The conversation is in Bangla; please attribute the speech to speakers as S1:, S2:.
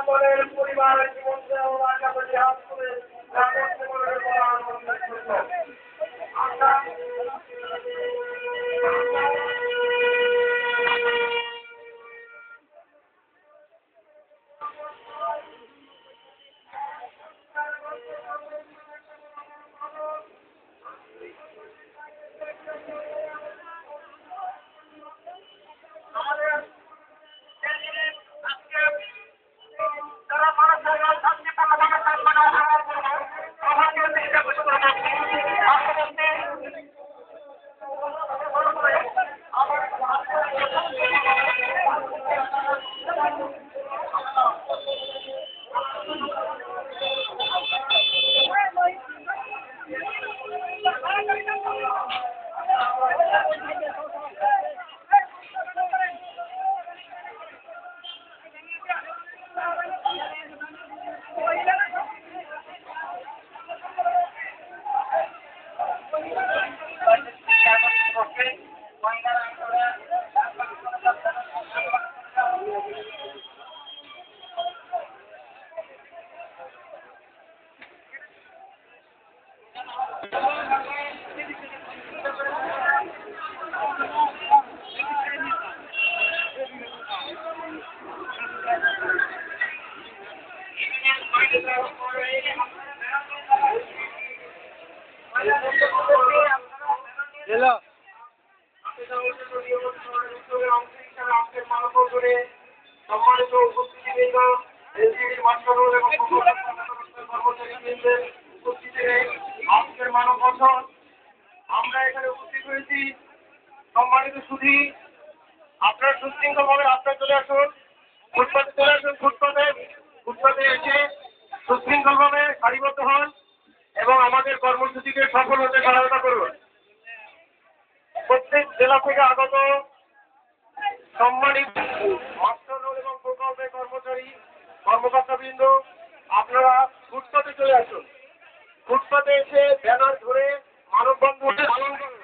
S1: দলের পরিবার জীবন হাত করে সম্মানিত উপস্থিতিবৃন্দ, এলজিডির মাঠকর্মী এবং কর্মচারীবৃন্দের উপস্থিতি নেই আজকের মানববন্ধন আমরা এখানে উপস্থিত হয়েছি। সম্মানিত সুধী, আপনার সুশৃঙ্খলভাবে রাস্তায় চলে আসুন, ফুটপাতে চলে আসুন, ফুটপাতে এসে সুশৃঙ্খলভাবে সারিবদ্ধ হন এবং আমাদের কর্মসূচিকে সফল হতে সহায়তা করুন। প্রত্যেক জেলা থেকে আগত সম্মানিত মাস্টার এবং প্রকল্পের কর্মকর্তাবৃন্দ, আপনারা ফুটপাতে চলে আসুন। ফুটপাতে এসে ব্যানার ধরে মানববন্ধন পালন করুন।